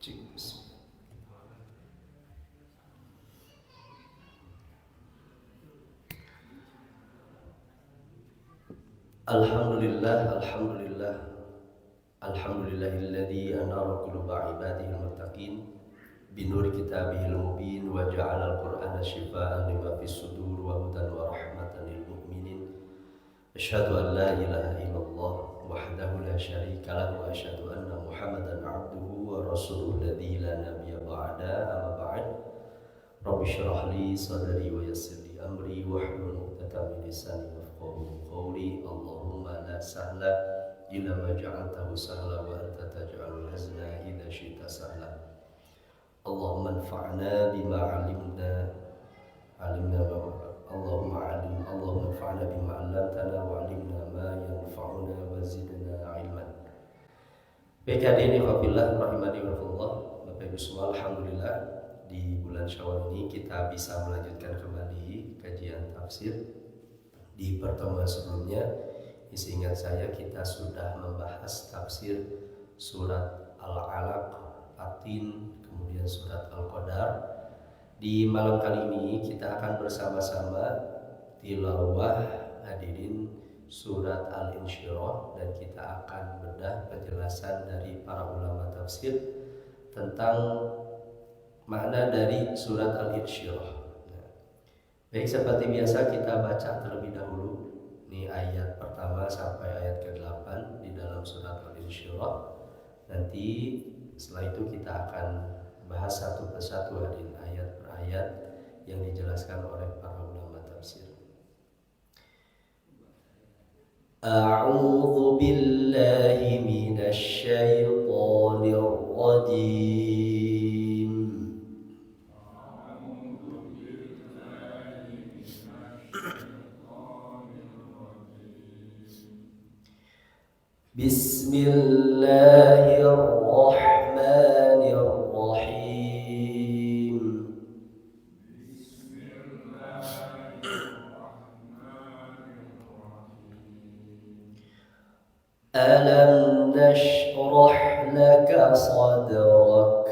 Alhamdulillah, alhamdulillahilladzi anara quluba ibadihil muttaqin binuri kitabihil mubin wa ja'alal qur'ana shifaa'an lima fis sudur wa hudan wa rahmatan lil mu'minin. Asyhadu an la ilaha illallah wahdahu la syarika lahu wa asyhadu anna Muhammadan 'abduhu wa rasuluhu alladzi la nabiyya ba'da. Amma ba'd. Rabbi shrah li sadri wa yassir li amri wahlul 'uqdatam min lisani yafqahu qawli. Allahumma la sahla illa ma ja'altahu sahla wa anta taj'alul hazna idza syi'ta sahla. Allahumma anfa'na bima 'allamna Allahumma anfa'na bima 'allamtana wa 'allimna ma yanfa'una wa zidna 'ilman. Baik hadirin fillah rahimani wa fillah, Bapak Ibu semua, alhamdulillah di bulan Syawal ini kita bisa melanjutkan kembali kajian tafsir. Di pertemuan sebelumnya, seingat saya kita sudah membahas tafsir surat Al-Alaq, At-Tin, kemudian surat Al-Qadar. Di malam kali ini kita akan bersama-sama tilawah hadirin surat Al-Insyirah, dan kita akan bedah penjelasan dari para ulama tafsir tentang makna dari surat Al-Insyirah. Baik, seperti biasa kita baca terlebih dahulu ini ayat pertama sampai ayat ke-8 di dalam surat Al-Insyirah. Nanti setelah itu kita akan bahas satu persatu hadirin ayat per ayat yang dijelaskan oleh para ulama tafsir. A'udzu billahi minasy syaithanir rajim. Bismillahirrahmanirrahim. Alam nashrah laka sadrak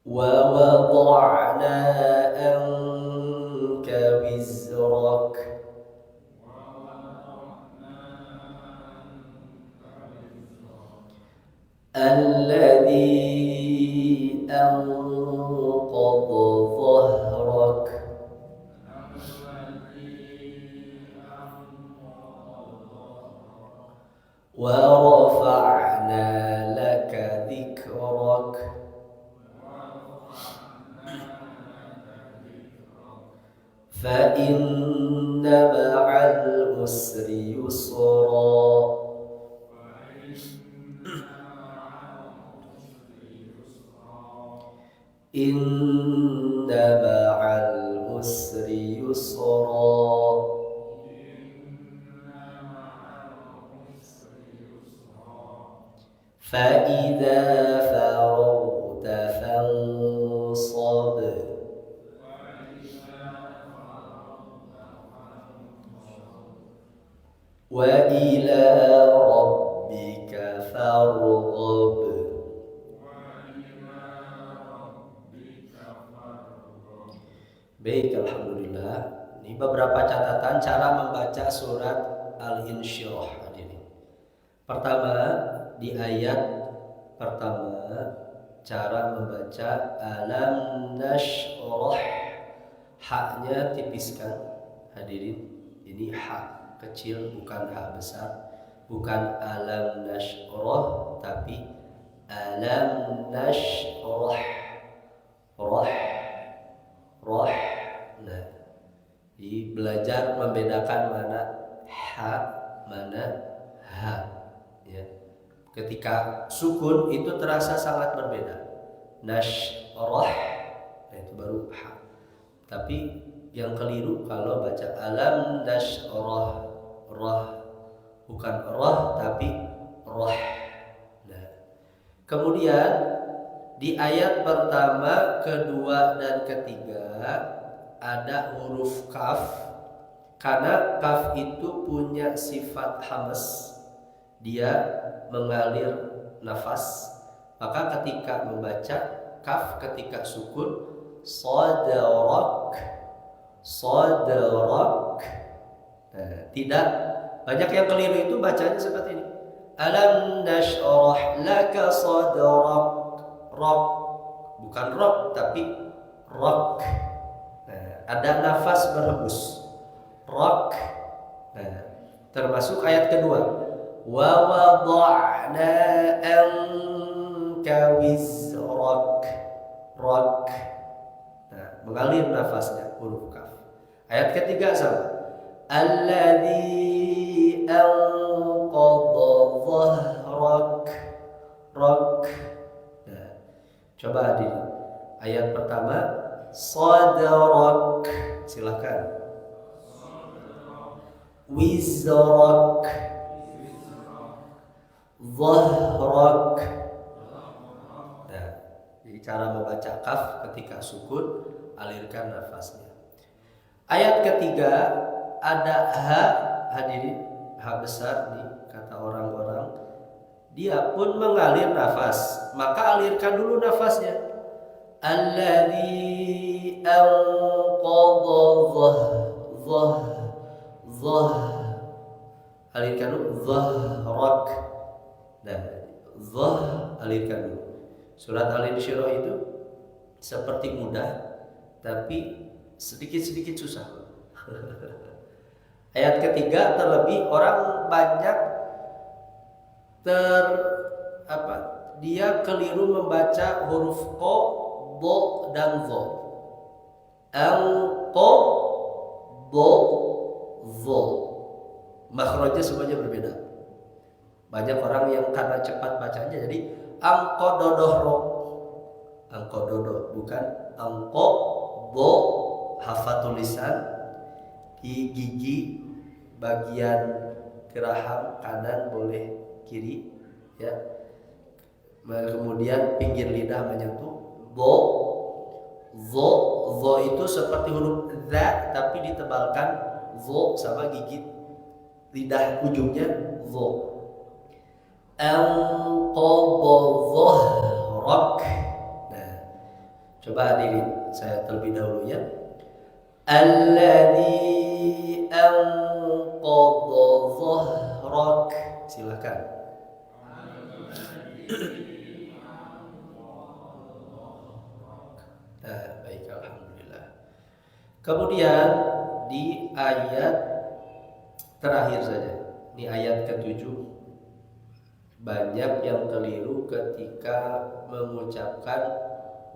wa wada'na anka wizrak alladhi anqadha dhahrak wa rafa'na laka dhikrak fa inna ma'al usri yusra inna ma'al usri yusra fa idza faragta fansab wa ila rabbika farghab. Baik, alhamdulillah. Ini beberapa catatan cara membaca surat Al-Insyirah hadirin. Pertama, di ayat pertama cara membaca alam nashrah, haknya tipiskan hadirin. Ini hak kecil, bukan hak besar. Bukan alam nashrah, tapi alam nashrah. Roh. Nah, di belajar membedakan mana ha, mana ha. Ya. Ketika sukun itu terasa sangat berbeda. Nashrah, nah itu baru ha. Tapi yang keliru kalau baca alam nashrah, roh, bukan roh tapi roh. Nah, kemudian di ayat pertama, kedua, dan ketiga ada huruf kaf. Karena kaf itu punya sifat hamas, dia mengalir nafas. Maka ketika membaca kaf ketika sukun sadrak, sadrak. Nah, tidak banyak yang keliru itu bacanya seperti ini. Alam nashrah laka sadrak. Rok, bukan rok tapi rok. Nah, ada nafas berhembus. Rok. Nah, termasuk ayat kedua. Wa wada'na anka wizrak. Rok. Nah, mengalir nafasnya huruf kaf. Ayat ketiga sama. Alladzi anqadha dhahrak. Rok. Nah, coba hadir. Ayat pertama sadrak. Silakan. Wizrak. Dhahrak. Nah, jadi cara membaca kaf ketika sukun, alirkan nafasnya. Ayat ketiga ada ha, hadirin, ha besar nih kata orang-orang. Dia pun mengalir nafas, maka alirkan dulu nafasnya. Alladzi anqadha dhah. Alirkan dulu dhahrak. Nah, dhah alirkan dulu. Surat Al-Insyirah itu seperti mudah tapi sedikit-sedikit susah. Ayat ketiga terlebih orang banyak dia keliru membaca huruf ko, bo dan zo. Ko, bo, zo. Makhrajnya semuanya berbeda. Banyak orang yang karena cepat bacanya jadi angko dodohro. Angko dodo bukan angko bo, hafal tulisan di gigi bagian geraham kanan boleh kiri ya. Kemudian pinggir lidah menyentuh bo, zo itu seperti huruf za tapi ditebalkan zo sama gigi lidah ujungnya zo. Anqadha. Nah, coba hadirin saya terlebih dahulu ya. Alladzi anqadha dhahrak. Silakan. Nah, baik, alhamdulillah. Kemudian di ayat terakhir saja. Ini ayat ke-7. Banyak yang keliru ketika mengucapkan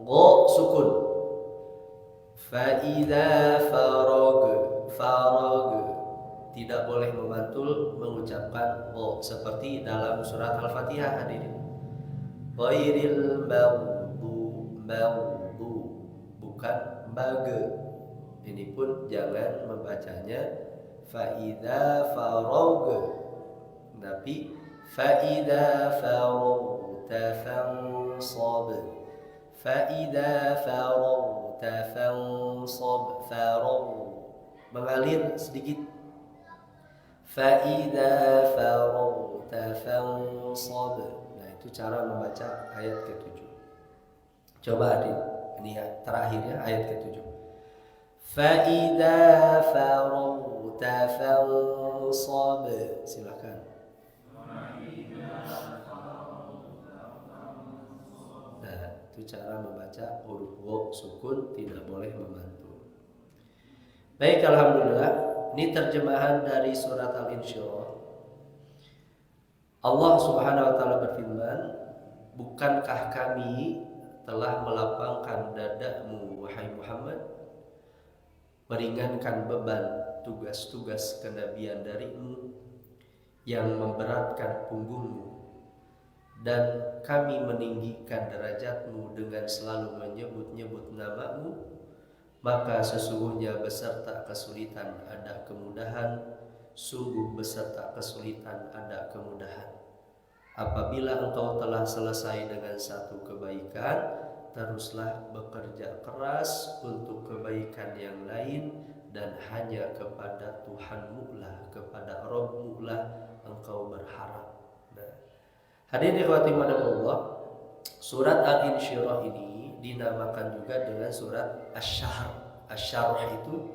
go sukun. Fa'idha farag. Tidak boleh memantul mengucapkan go seperti dalam surat Al-Fatihah hadirin. Ghairil maghdu bukan bage. Ini pun jangan membacanya fa'idha farag tapi fa'idha faragta fansab. Fa'idha faragta fansab. Farag mengalir sedikit. Fa'idha faragta fansab. Nah, itu cara membaca ayat ke-7. Coba adik, ini ya, terakhirnya ayat ke-7. Fa'idha faragta fansab. Silakan. Nah, itu cara membaca huruf wo sukun, tidak boleh memantul. Baik, alhamdulillah. Ini terjemahan dari surat Al-Insyirah. Allah Subhanahu wa taala berfirman, "Bukankah kami telah melapangkan dadamu wahai Muhammad, meringankan beban tugas-tugas kenabian darimu yang memberatkan punggungmu, dan kami meninggikan derajatmu dengan selalu menyebut-nyebut namamu, maka sesungguhnya beserta kesulitan ada kemudahan, sungguh beserta kesulitan ada kemudahan. Apabila engkau telah selesai dengan satu kebaikan, teruslah bekerja keras untuk kebaikan yang lain, dan hanya kepada Tuhanmu lah, kepada Rabbmu lah engkau berharap." Hadirin ikhwati Allah, surat Al-Insyirah ini dinamakan juga dengan surat Asy-Syahr. Asy-Syahr itu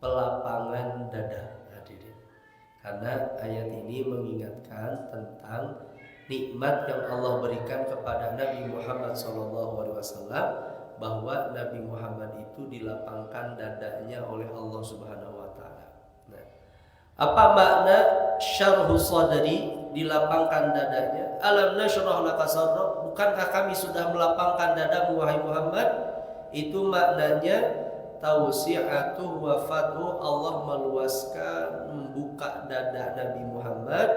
pelapangan dada, hadirin. Karena ayat ini mengingatkan tentang nikmat yang Allah berikan kepada Nabi Muhammad SAW, bahwa Nabi Muhammad itu dilapangkan dadanya oleh Allah Subhanahu wa taala. Nah, apa makna syarhu sadri, dilapangkan dadanya? Alam nashrah laka sadrak, bukankah kami sudah melapangkan dadamu wahai Muhammad? Itu maknanya tausi'atu wa fadhu, Allah meluaskan, membuka dada Nabi Muhammad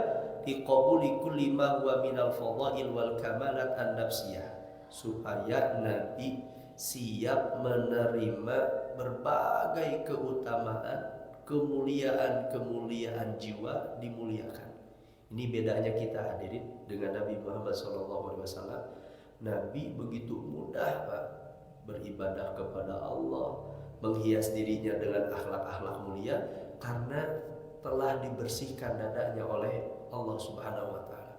di qabuli kulli ma huwa minal fadhail wal kamalat an-nafsiyah, supaya Nabi siap menerima berbagai keutamaan, kemuliaan jiwa dimuliakan. Ini bedanya kita hadirin dengan Nabi Muhammad SAW. Nabi begitu mudah Pak beribadah kepada Allah, menghias dirinya dengan akhlak-akhlak mulia, karena telah dibersihkan dadanya oleh Allah Subhanahu wa taala.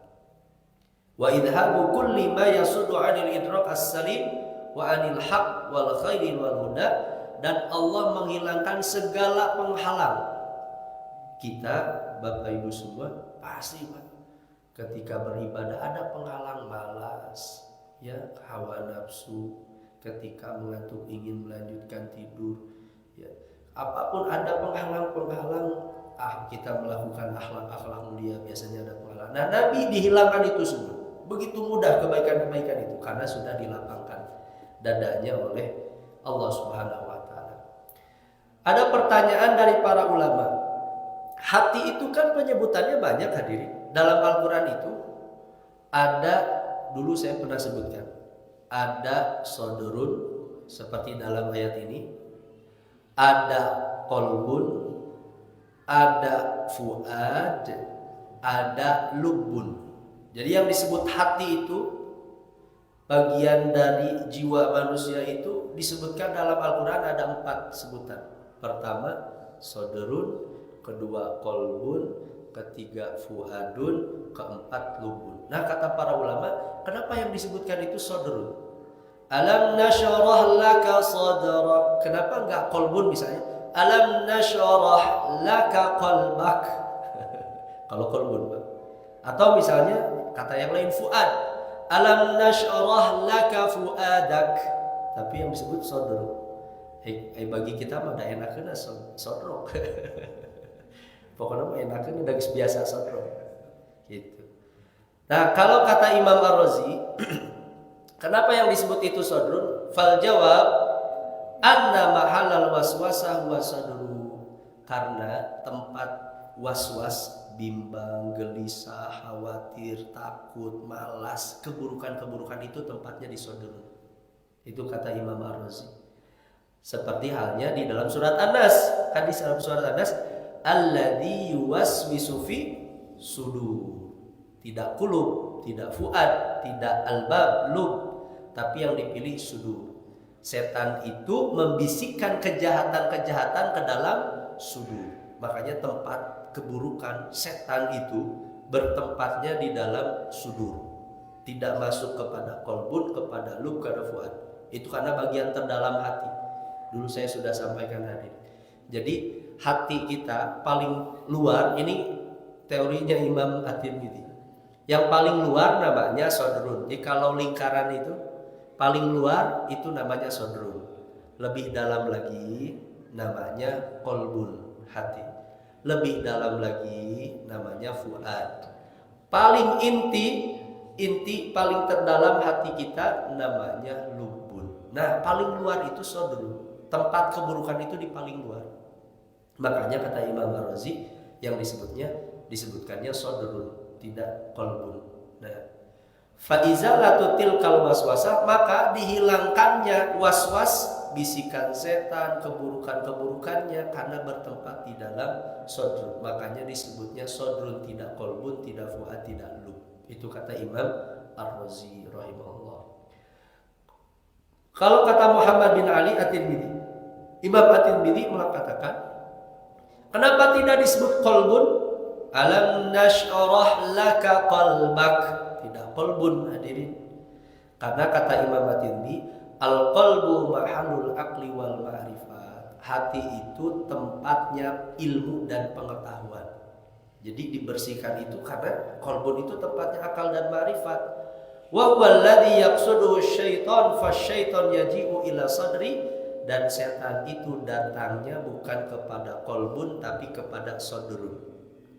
Wa idhabu kulli ma yasuddu 'anil idrak as-salim wa 'anil haq wal khairi wal huda, dan Allah menghilangkan segala penghalang. Kita Bapak Ibu semua pasti Pak, ketika beribadah ada penghalang, malas, ya, hawa nafsu, ketika mengantuk ingin melanjutkan tidur, ya, apapun ada penghalang, kita melakukan akhlak-akhlak mulia biasanya ada penghalang. Nah, Nabi dihilangkan itu semua. Begitu mudah kebaikan-kebaikan itu karena sudah dilapangkan dadanya oleh Allah Subhanahu wa taala. Ada pertanyaan dari para ulama. Hati itu kan penyebutannya banyak hadirin. Dalam Al-Qur'an itu ada, dulu saya pernah sebutkan, ada sodurun seperti dalam ayat ini, ada kolbun, ada fuad, ada lubun. Jadi yang disebut hati itu, bagian dari jiwa manusia itu disebutkan dalam Al-Quran ada 4 sebutan. Pertama sodurun, kedua kolbun, ketiga fuadun, keempat lubun. Nah, kata para ulama, kenapa yang disebutkan itu sodrun? Alam nashrah laka sadrak. Kenapa enggak kolbun misalnya? Alam nashrah laka qalbak. Kalau kolbun, Pak. Atau misalnya kata yang lain fuad. Alam nashrah laka fuadak. Tapi yang disebut sodrun. Bagi kita mah da enakna sodrok. Pokoknya mah enaknya udah biasa sodrok gitu. Nah, kalau kata Imam Ar-Razi, kenapa yang disebut itu sodrun? Fal jawab anna mahallal waswasah huwa sadru, karena tempat waswas, bimbang, gelisah, khawatir, takut, malas, keburukan-keburukan itu tempatnya di sodrun. Itu kata Imam Ar-Razi. Seperti halnya di dalam surat An-Nas. Kan di dalam surat An-Nas, alladzi yuwaswisu fi sudur. Tidak kulub, tidak fuad, tidak albab, lub, tapi yang dipilih sudur. Setan itu membisikkan kejahatan-kejahatan ke dalam sudur. Makanya tempat keburukan setan itu bertempatnya di dalam sudur. Tidak masuk kepada kolbun, kepada lub, kepada fuad. Itu karena bagian terdalam hati. Dulu saya sudah sampaikan tadi. Jadi hati kita paling luar, ini teorinya Imam At-Tirmidzi. Yang paling luar namanya sodrun. Jadi kalau lingkaran itu paling luar itu namanya sodrun. Lebih dalam lagi namanya kolbun, hati. Lebih dalam lagi namanya fuad. Paling inti paling terdalam hati kita namanya lubun. Nah, paling luar itu sodrun. Tempat keburukan itu di paling luar. Makanya kata Imam Ar-Razi yang disebutkannya sodrun, tidak kolbun. Nah, faizalatu tilkal waswasah, maka dihilangkannya waswas, bisikan setan, keburukan-keburukannya karena bertempat di dalam sodrun. Makanya disebutnya sodrun, tidak kolbun, tidak fuad, tidak lub. Itu kata Imam Ar-Razi rahimahullah. Kalau kata Muhammad bin Ali At-Tirmidzi, Imam At-Tirmidzi mengatakan, kenapa tidak disebut kolbun Alam nashrah laka qalbak. Tidak qalbun hadirin. Karena kata Imam At-Tirmidzi, al-qalbu mahallul aqli wal ma'rifat. Hati itu tempatnya ilmu dan pengetahuan. Jadi dibersihkan itu karena qalbun itu tempatnya akal dan ma'rifat. Wa huwa alladhi yaqsuduhu syaitan fasyaitan yaji'u ila sadri. Dan setan itu datangnya bukan kepada qalbun tapi kepada sadrun,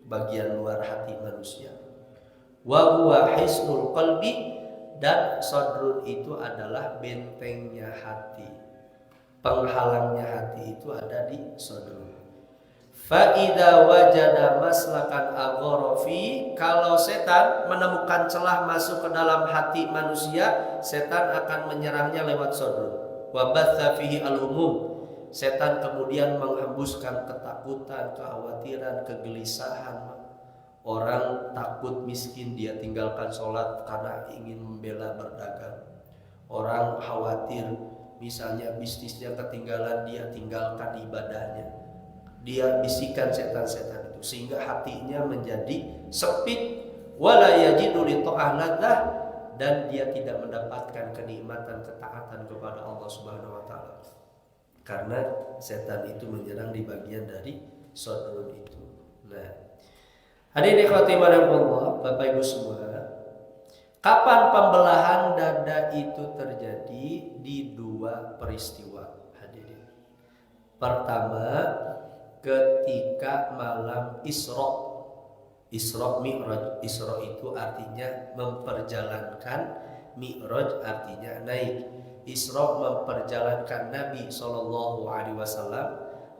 bagian luar hati manusia. Wa huwa hisnul qalbi, dan sadrun itu adalah bentengnya hati. Penghalangnya hati itu ada di sadrun. Fa idza wajada maslakan aghrafi, kalau setan menemukan celah masuk ke dalam hati manusia, setan akan menyerangnya lewat sadrun. Wa batha fihi al-humum, setan kemudian menghembuskan ketakutan, kekhawatiran, kegelisahan. Orang takut miskin, dia tinggalkan sholat karena ingin membela berdagang. Orang khawatir misalnya bisnisnya ketinggalan, dia tinggalkan ibadahnya. Dia bisikan setan-setan itu sehingga hatinya menjadi sempit, wala yajidu li ta'ah ladzah, dan dia tidak mendapatkan kenikmatan ketaatan kepada Allah Subhanahu wa taala. Karena setan itu menyerang di bagian dari sadrun itu. Nah, hadirin ikhwati Allah, Bapak Ibu semua, kapan pembelahan dada itu terjadi? Di dua peristiwa, hadirin. Pertama, ketika malam Isra. Isra Mi'raj. Isra itu artinya memperjalankan, Mi'raj artinya naik. Isra memperjalankan Nabi SAW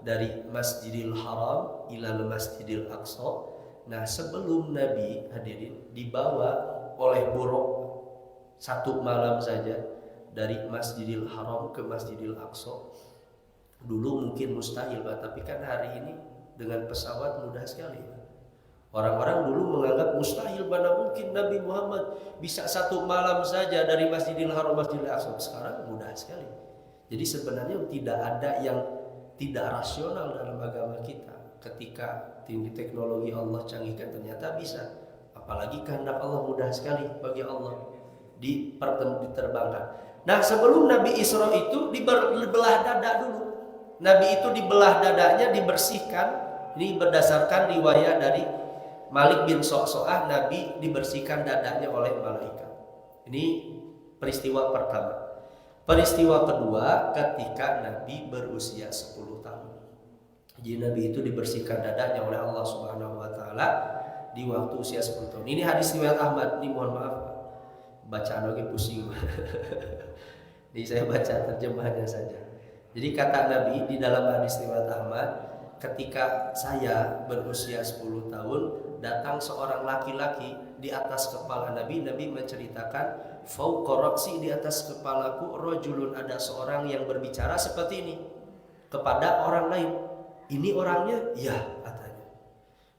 dari Masjidil Haram ilal Masjidil Aqsa. Nah, sebelum Nabi, hadirin, dibawa oleh buruk satu malam saja dari Masjidil Haram ke Masjidil Aqsa. Dulu mungkin mustahil, Pak, tapi kan hari ini dengan pesawat mudah sekali, Pak. Orang-orang dulu menganggap mustahil, mana mungkin Nabi Muhammad bisa satu malam saja dari Masjidil Haram Masjidil Aqsa. Sekarang mudah sekali. Jadi sebenarnya tidak ada yang tidak rasional dalam agama kita. Ketika teknologi Allah canggihkan, ternyata bisa. Apalagi kehendak Allah mudah sekali bagi Allah diterbangkan. Nah, sebelum Nabi Isra itu dibelah dada dulu. Nabi itu dibelah dadanya, dibersihkan. Ini berdasarkan riwayat dari Malik bin So'so'ah, Nabi dibersihkan dadanya oleh malaikat. Ini peristiwa pertama. Peristiwa kedua, ketika Nabi berusia 10 tahun. Jadi Nabi itu dibersihkan dadanya oleh Allah Subhanahu wa taala di waktu usia 10 tahun. Ini hadis riwayat Ahmad. Ini mohon maaf, bacaan lagi pusing. Jadi saya baca terjemahannya saja. Jadi kata Nabi di dalam hadis riwayat Ahmad, ketika saya berusia 10 tahun, datang seorang laki-laki di atas kepala Nabi. Nabi menceritakan, fauqa ra'si, di atas kepalaku rajulun, ada seorang yang berbicara seperti ini kepada orang lain. Ini orangnya? Ya, katanya.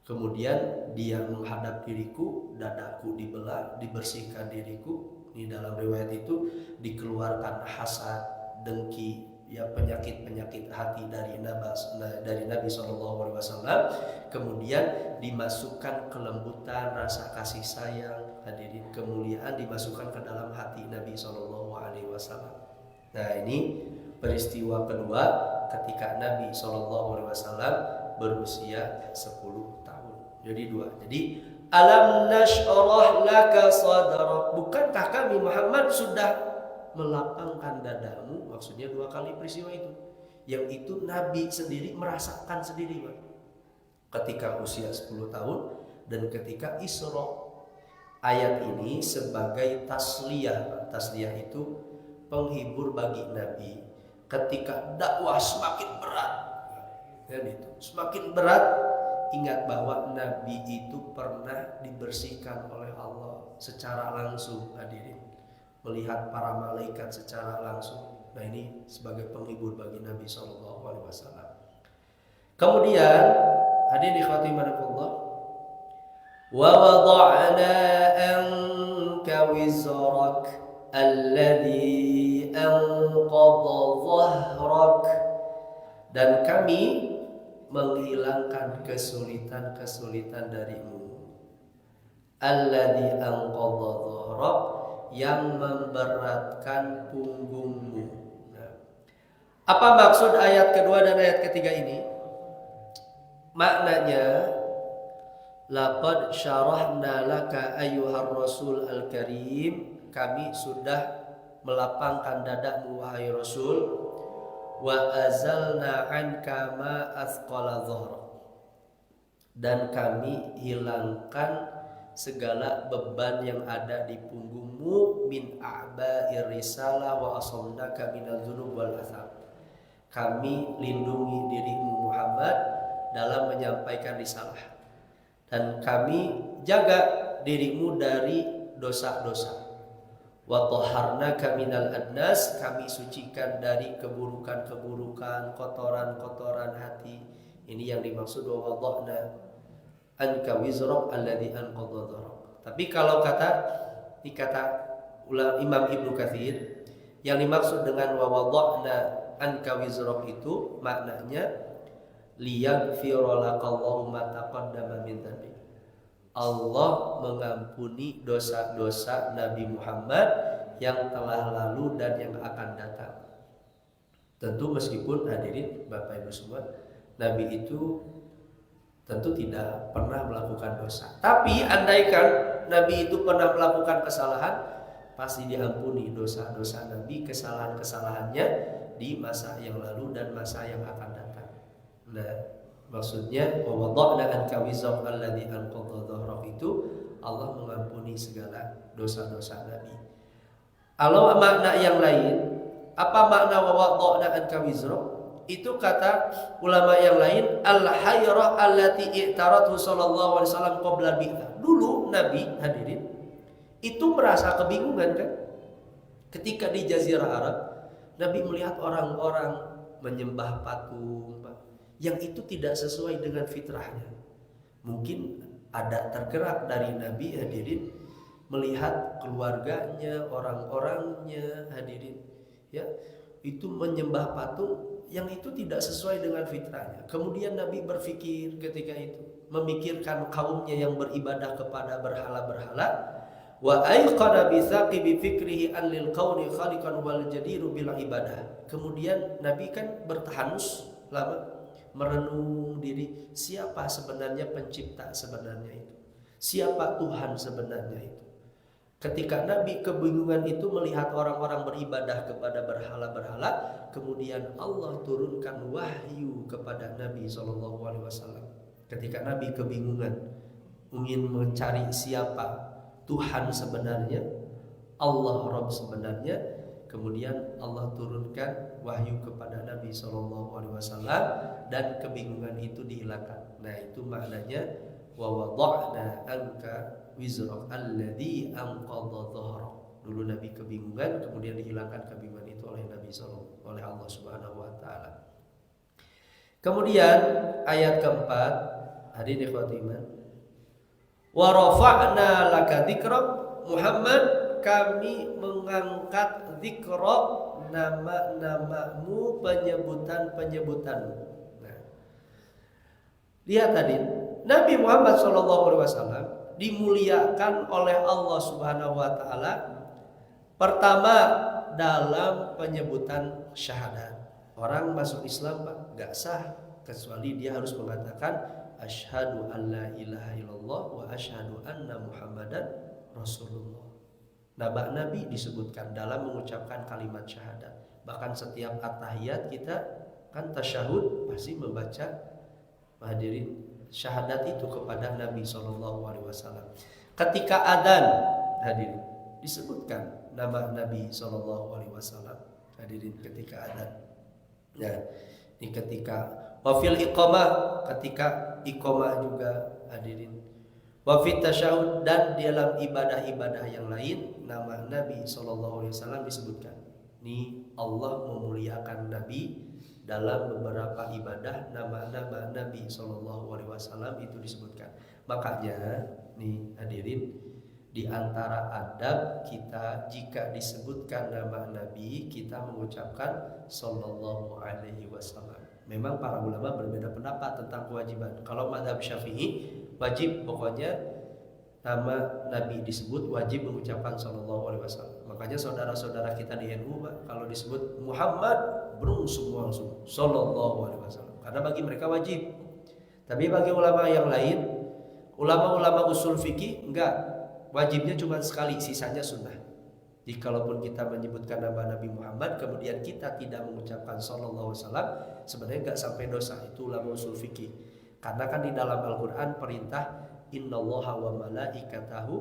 Kemudian dia menghadap diriku, dadaku dibelah, dibersihkan diriku. Ini dalam riwayat itu dikeluarkan hasad, dengki, ya, penyakit-penyakit hati dari Nabi SAW. Kemudian dimasukkan kelembutan, rasa kasih sayang, hadirin, kemuliaan dimasukkan ke dalam hati Nabi SAW. Nah, ini peristiwa kedua ketika Nabi SAW berusia 10 tahun. Jadi dua. Jadi alam nashrah laka sadrak, bukankah kami Muhammad sudah melapangkan dadamu? Maksudnya dua kali peristiwa itu. Yang itu Nabi sendiri merasakan sendiri, Pak. Ketika usia 10 tahun dan ketika Isra. Ayat ini sebagai tasliyah. Tasliyah itu penghibur bagi Nabi ketika dakwah semakin berat. Dan itu semakin berat, ingat bahwa Nabi itu pernah dibersihkan oleh Allah secara langsung, hadirin. Melihat para malaikat secara langsung. Nah, ini sebagai penghibur bagi Nabi SAW. Kemudian, hadirin ikhwati fillah, wa wada'na anka wizrak alladhi anqadha dhahrak, dan kami menghilangkan kesulitan-kesulitan darimu. Alladzi anqadha dhahrak, yang memberatkan punggungmu. Nah, apa maksud ayat kedua dan ayat ketiga ini? Maknanya, laqad syarahna laka ayyuhar rasul al-karim, kami sudah melapangkan dadamu wahai Rasul, wa azalna anka ma athqala dhahrak, dan kami hilangkan segala beban yang ada di punggungmu, min a'ba'ir risalah wa asamnaka minadz dzunub wal atham. Kami lindungi dirimu Muhammad dalam menyampaikan risalah, dan kami jaga dirimu dari dosa-dosa. Wa tahharnaka minal adnas, kami sucikan dari keburukan-keburukan, kotoran-kotoran hati. Ini yang dimaksud wa wada'na anka wizrak alladzi anqadha dhahrak. Tapi kalau kata Imam Ibnu Katsir, yang dimaksud dengan wa wada'na anka wizrak itu maknanya liyaghfira lakallahu ma taqaddama min dzanbik. Allah mengampuni dosa-dosa Nabi Muhammad yang telah lalu dan yang akan datang. Tentu meskipun hadirin Bapak Ibu semua, Nabi itu tentu tidak pernah melakukan dosa. Tapi andaikan Nabi itu pernah melakukan kesalahan, pasti diampuni dosa-dosa Nabi, kesalahan-kesalahannya di masa yang lalu dan masa yang akan datang. Nah, maksudnya wa wada'na anka wizrak alladzi anqadha dhahrak itu Allah mengampuni segala dosa-dosa Nabi. Kalau makna yang lain, apa makna wa wada'na anka wizrak? Itu kata ulama yang lain, al-hayrah allati i'tarathu sallallahu alaihi wasallam qabla bi'tsah. Dulu Nabi, hadirin, itu merasa kebingungan kan? Ketika di Jazirah Arab, Nabi melihat orang-orang menyembah patung, yang itu tidak sesuai dengan fitrahnya. Mungkin ada tergerak dari Nabi, hadirin, melihat keluarganya, orang-orangnya, hadirin, ya, itu menyembah patung yang itu tidak sesuai dengan fitrahnya. Kemudian Nabi berpikir ketika itu, memikirkan kaumnya yang beribadah kepada berhala-berhala, wa aiqana bi saqibi fikrihi an lil kauni khaliqan wal jadiru bil ibadah. Kemudian Nabi kan bertahanus lama merenung diri, siapa sebenarnya pencipta sebenarnya itu, siapa Tuhan sebenarnya itu. Ketika Nabi kebingungan itu melihat orang-orang beribadah kepada berhala-berhala, kemudian Allah turunkan wahyu kepada Nabi SAW. Ketika Nabi kebingungan ingin mencari siapa Tuhan sebenarnya, Allah Rabb sebenarnya, kemudian Allah turunkan wahyu kepada Nabi SAW dan kebingungan itu dihilangkan. Nah, itu maknanya wa wada'na anka wizrak alladzi anqadha dhahrak. Dulu Nabi kebingungan, kemudian dihilangkan kebingungan itu oleh Nabi SAW, oleh Allah Subhanahu wa taala. Kemudian ayat keempat, hadirin ikhwati iman, wa rafa'na laka dzikrak, Muhammad, kami mengangkat dzikrak, nama-namamu, penyebutan-penyebutanmu. Nah, lihat tadi Nabi Muhammad SAW dimuliakan oleh Allah Subhanahu wa taala pertama dalam penyebutan syahadat. Orang masuk Islam, Pak, enggak sah kecuali dia harus mengatakan asyhadu an la ilaha illallah wa asyhadu anna Muhammadan Rasulullah. Nabi disebutkan dalam mengucapkan kalimat syahadat. Bahkan setiap at-tahiyat kita kan tasyahud pasti membaca, hadirin, syahadat itu kepada Nabi SAW. Ketika adzan, hadirin, disebutkan nama Nabi SAW, hadirin, ketika adzan. Nah, ini ketika wafil iqamah, ketika iqamah juga, hadirin, wafit tasyahud, dan dalam ibadah-ibadah yang lain nama Nabi SAW disebutkan. Ini Allah memuliakan Nabi dalam beberapa ibadah, nama-nama Nabi SAW itu disebutkan. Makanya nih hadirin, di antara adab kita jika disebutkan nama Nabi, kita mengucapkan sallallahu alaihi wasallam. memang para ulama berbeda pendapat tentang kewajiban. Kalau mazhab Syafi'i wajib, pokoknya nama Nabi disebut wajib mengucapkan sallallahu alaihi wasallam. Makanya saudara-saudara kita di NU kalau disebut Muhammad semua langsung sallallahu alaihi wasallam. Karena bagi mereka wajib. Tapi bagi ulama yang lain, ulama-ulama usul fikih enggak, wajibnya cuma sekali, sisanya sunnah. Jadi kalaupun kita menyebutkan nama Nabi Muhammad kemudian kita tidak mengucapkan sallallahu alaihi wasallam, sebenarnya enggak sampai dosa. Itu ulama usul fikih. Karena kan di dalam Al-Qur'an perintah innallaha wa malaikatahu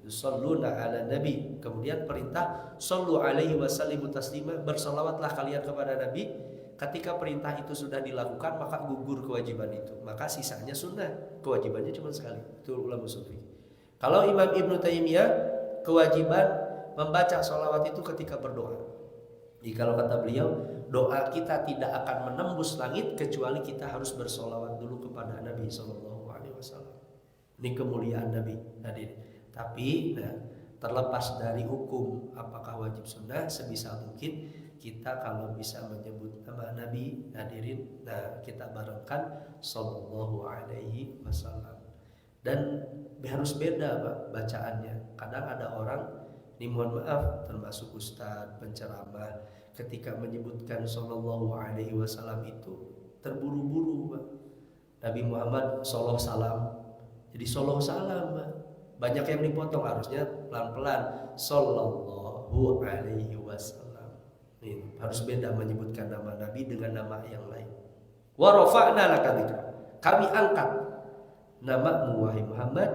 yusholluna 'alan nabi. Kemudian perintah shallu 'alaihi wasallimu taslima, bersalawatlah kalian kepada Nabi. Ketika perintah itu sudah dilakukan maka gugur kewajiban itu. Maka sisanya sunnah. Kewajibannya cuma sekali. Itu ulama sufi. Kalau Imam Ibnu Taimiyah kewajiban membaca sholawat itu ketika berdoa. Jadi kalau kata beliau, doa kita tidak akan menembus langit kecuali kita harus bersolawat dulu kepada Nabi Sallallahu Alaihi Wasallam. Ini kemuliaan Nabi. Tapi terlepas dari hukum apakah wajib sunnah, sebisa mungkin kita kalau bisa menyebut nama Nabi, hadirin, kita barengkan Sallallahu Alaihi Wasallam. Dan harus beda bacaannya. Kadang ada orang, ini mohon maaf, termasuk ustadz, penceramah, ketika menyebutkan Sallallahu Alaihi Wasallam itu terburu-buru, Nabi Muhammad Sallallahu Salam, jadi Sallallahu Salam, banyak yang dipotong, harusnya pelan-pelan Sallallahu Alaihi Wasallam. Ini harus beda menyebutkan nama Nabi dengan nama yang lain. Wa rafa'na laka dzikra, kami angkat namamu wahai Muhammad.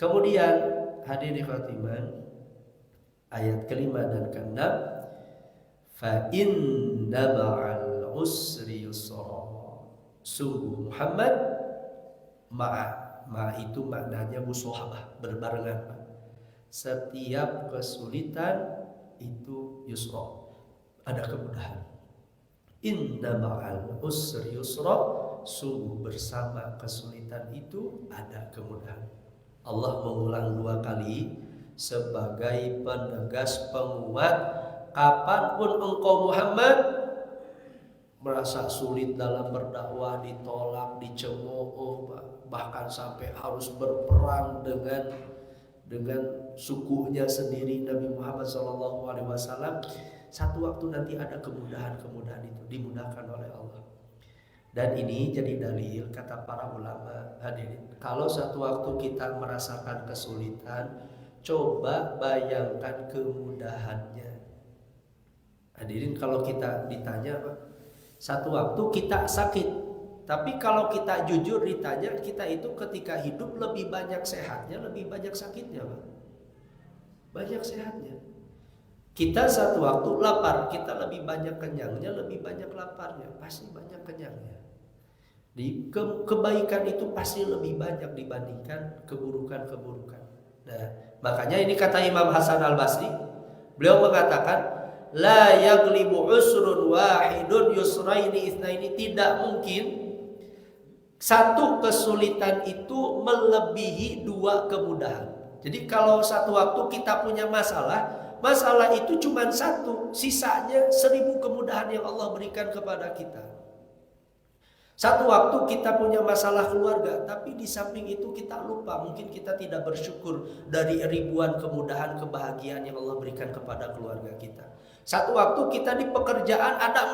Kemudian hadirin khatiman, ayat kelima dan keenam, fa inna ma'al usri yusra, sungguh Muhammad, ma itu maknanya musahabah, berbarengan. Setiap kesulitan itu yusra, ada kemudahan. Inna ma'al usri yusra, sungguh bersama kesulitan itu ada kemudahan. Allah mengulang dua kali sebagai penegas penguat, kapanpun engkau Muhammad merasa sulit dalam berdakwah, ditolak, dicemooh, bahkan sampai harus berperang dengan sukunya sendiri, Nabi Muhammad SAW, satu waktu nanti ada kemudahan-kemudahan itu dimudahkan oleh Allah. Dan ini jadi dalil kata para ulama, hadirin, kalau satu waktu kita merasakan kesulitan, coba bayangkan kemudahannya. Hadirin, kalau kita ditanya, satu waktu kita sakit, tapi kalau kita jujur ditanya, kita itu ketika hidup lebih banyak sehatnya, lebih banyak sakitnya, Pak. Banyak sehatnya. Kita satu waktu lapar, kita lebih banyak kenyangnya, lebih banyak laparnya, pasti banyak kenyangnya. Di kebaikan itu pasti lebih banyak dibandingkan keburukan-keburukan. Nah, makanya ini kata Imam Hasan Al-Basri, beliau mengatakan la yaglibu usrun wahidun yusraini itsnaini, tidak mungkin satu kesulitan itu melebihi dua kemudahan. Jadi kalau satu waktu kita punya masalah itu cuma satu, sisanya 1000 kemudahan yang Allah berikan kepada kita. Satu waktu kita punya masalah keluarga, tapi di samping itu kita lupa, mungkin kita tidak bersyukur dari ribuan kemudahan kebahagiaan yang Allah berikan kepada keluarga kita. Satu waktu kita di pekerjaan ada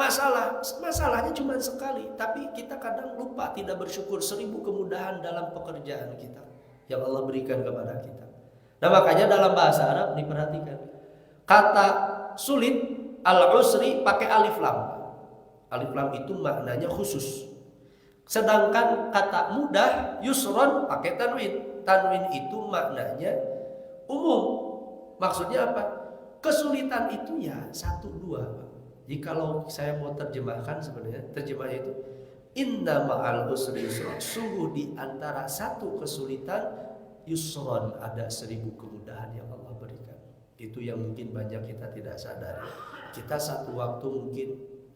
masalahnya cuma sekali, tapi kita kadang lupa, tidak bersyukur 1000 kemudahan dalam pekerjaan kita yang Allah berikan kepada kita. Nah, makanya dalam bahasa Arab diperhatikan, kata sulit al-usri pakai alif lam. Alif lam itu maknanya khusus. Sedangkan kata mudah yusron pakai tanwin. Tanwin itu maknanya umum. Maksudnya apa? Kesulitan itu ya 1-2. Jadi kalau saya mau terjemahkan, sebenarnya terjemahnya itu inna ma'al usri yusron, sungguh di antara satu kesulitan yusron ada 1000 kemudahan yang Allah berikan. Itu yang mungkin banyak kita tidak sadari. Kita satu waktu mungkin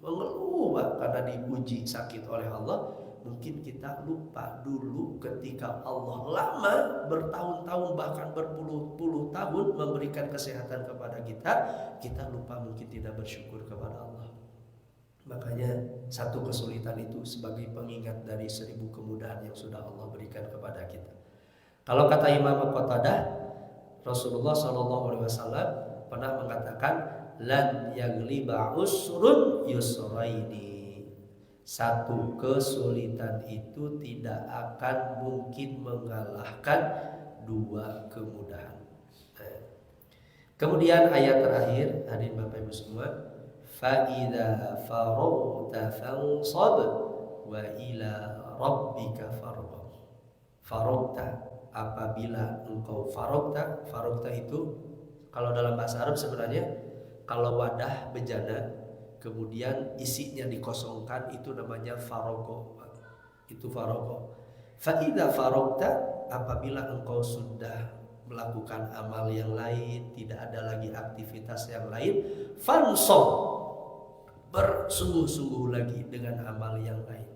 mengeluh karena diuji sakit oleh Allah. Mungkin kita lupa dulu ketika Allah lama bertahun-tahun bahkan berpuluh-puluh tahun memberikan kesehatan kepada kita, kita lupa, mungkin tidak bersyukur kepada Allah. Makanya satu kesulitan itu sebagai pengingat dari 1000 kemudahan yang sudah Allah berikan kepada kita. Kalau kata Imam Qatadah, Rasulullah SAW pernah mengatakan, lan yagliba usrun yusraini. Satu kesulitan itu tidak akan mungkin mengalahkan dua kemudahan. Kemudian ayat terakhir, hadirin Bapak Ibu semua, fa idza faragta fansab wa ila rabbika farghab. Faragta, apabila engkau faragta itu kalau dalam bahasa Arab sebenarnya kalau wadah bejana kemudian isinya dikosongkan itu namanya farogo. Itu farogo. Fa idza faragta, apabila engkau sudah melakukan amal yang lain, tidak ada lagi aktivitas yang lain, fansab, bersungguh-sungguh lagi dengan amal yang lain.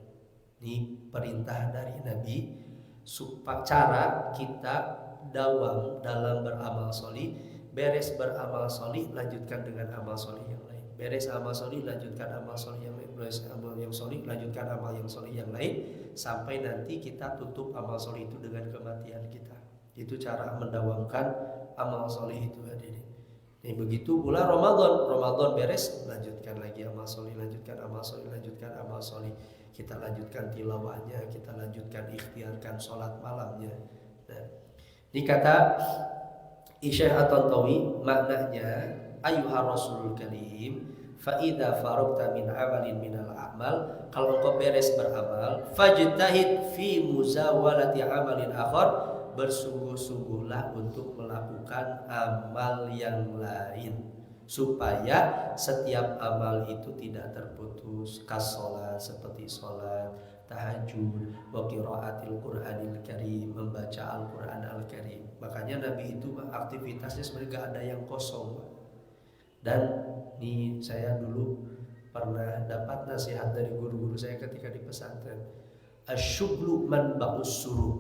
Ini perintah dari Nabi supaya cara kita dawam dalam beramal solih. Beres beramal solih, lanjutkan dengan amal solih yang lain. Beres amal solih, lanjutkan amal solih yang lain. Beres amal yang solih, lanjutkan amal yang solih yang lain, sampai nanti kita tutup amal solih itu dengan kematian kita. Itu cara mendawamkan amal solih itu, hadirin. Ini begitu pula Ramadan beres, lanjutkan lagi amal solih, lanjutkan amal solih, lanjutkan amal solih. Kita lanjutkan tilawahnya, kita lanjutkan ikhtiarkan sholat malamnya. Nah, ini kata Syekh At-Tantawi, maknanya ayuhar Rasulul Karim, fa idza faragta min amalin minal a'mal, kalau engkau beres beramal, fajtahid fi muzawalati amalin akhar, bersungguh-sungguhlah untuk melakukan amal yang lain supaya setiap amal itu tidak terputus. Kasolat, seperti sholat, tahajud, wa qiraatil Qur'anil Karim, membaca Al-Qur'an Al-Karim. Makanya Nabi itu aktivitasnya sebenarnya gak ada yang kosong. Dan nih saya dulu pernah dapat nasihat dari guru-guru saya ketika di pesantren, asyuglu manba'us suruh.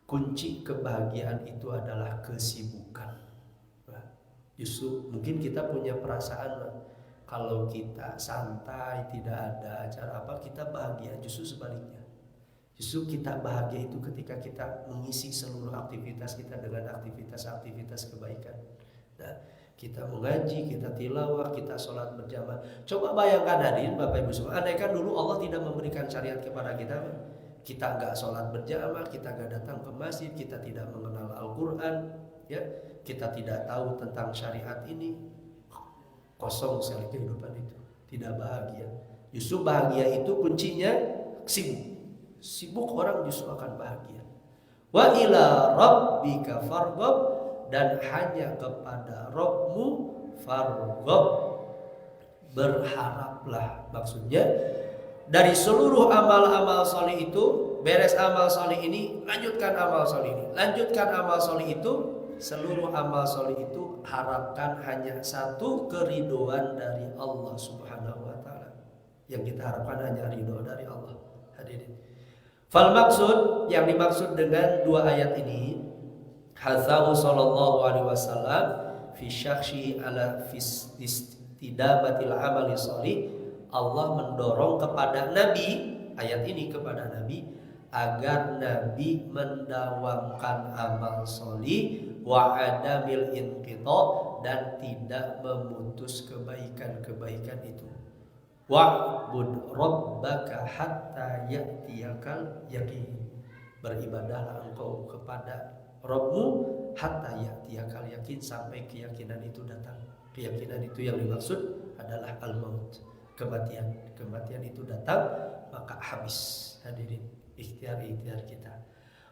Kunci kebahagiaan itu adalah kesibukan. Justru mungkin kita punya perasaan kalau kita santai, tidak ada acara apa, kita bahagia. Justru sebaliknya. Justru kita bahagia itu ketika kita mengisi seluruh aktivitas kita dengan aktivitas-aktivitas kebaikan. Nah, kita mengaji, kita tilawah, kita sholat berjamaah. Coba bayangkan hadirin Bapak Ibu semua, andaikan dulu Allah tidak memberikan syariat kepada kita nggak sholat berjamaah, kita nggak datang ke masjid, kita tidak mengenal Al-Quran, ya, kita tidak tahu tentang syariat ini, kosong sekali kehidupan itu, tidak bahagia. Justru bahagia itu kuncinya sibuk orang justru akan bahagia. Wa ila rabbika farghab, dan hanya kepada Rabbmu farghab, berharaplah. Maksudnya dari seluruh amal-amal soleh itu, beres amal soleh ini, lanjutkan amal soleh ini, lanjutkan amal soleh itu. Seluruh amal soleh itu harapkan hanya satu, keridhaan dari Allah Subhanahu wa ta'ala. Yang kita harapkan hanya ridho dari Allah. Hadirin, fal maksud, yang dimaksud dengan dua ayat ini, hasahu sallallahu alaihi wasallam fi syakhsi ala istidamatil amali soleh. Allah mendorong kepada Nabi, ayat ini kepada Nabi, agar Nabi mendawamkan amal solih, wa adamil inqita, dan tidak memutus kebaikan-kebaikan itu. Wa'bud rabbaka hatta ya'tiyakal yaqin, beribadahlah engkau kepada Rabbmu hatta ya'tiyakal yaqin, sampai keyakinan itu datang. Keyakinan itu yang dimaksud adalah al-maut, kematian itu datang, maka habis. Hadirin, ikhtiar kita.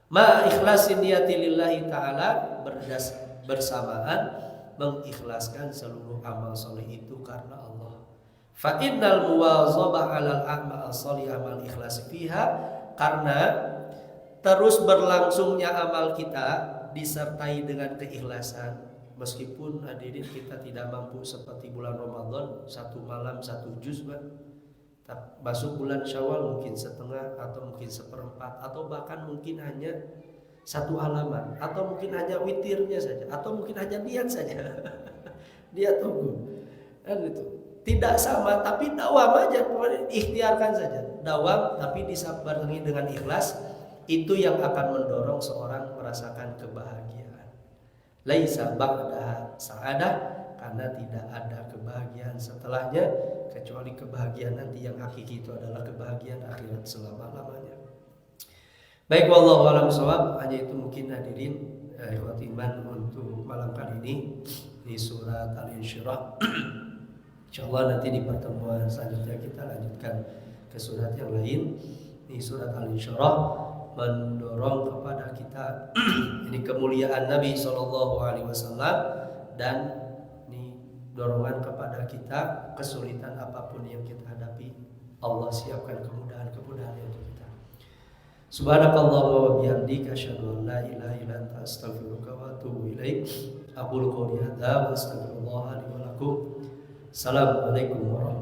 Ma ikhlasin niyati lillahi ta'ala, bersamaan mengikhlaskan seluruh amal soleh itu karena Allah. Fa innal muwazabah 'alal a'mal sholih amal ikhlas fiha, karena terus berlangsungnya amal kita disertai dengan keikhlasan. Meskipun hadirin kita tidak mampu seperti bulan Ramadan satu malam satu juz, masuk bulan Syawal mungkin setengah atau mungkin seperempat, atau bahkan mungkin hanya satu halaman, atau mungkin hanya witirnya saja, atau mungkin hanya niat saja. Dia tunggu, kan itu. Tidak sama, tapi dawam aja, ikhtiarkan saja. Dawam tapi disabaringi dengan ikhlas, itu yang akan mendorong seorang merasakan kebahagiaan. Laisa ba'daha sa'adah, karena tidak ada kebahagiaan setelahnya kecuali kebahagiaan nanti yang hakiki, itu adalah kebahagiaan akhirat selama-lamanya. Baik, wallahu a'lam bishawab. Hanya itu mungkin hadirin ikhwati iman untuk malam kali ini di surat Al-Insyirah. Insyaallah nanti di pertemuan selanjutnya kita lanjutkan ke surat yang lain. Di surat Al-Insyirah mendorong kepada kita ini kemuliaan Nabi SAW, dan ini dorongan kepada kita kesulitan apapun yang kita hadapi, Allah siapkan kemudahan-kemudahan untuk kita. Subhanakallahumma wa bihamdika asyhadu an la ilaha illa anta astaghfiruka wa atubu ilaik. Aqulu qouli hadza wa astaghfirullah li wa lakum. Assalamualaikum warahmatullahi wabarakatuh.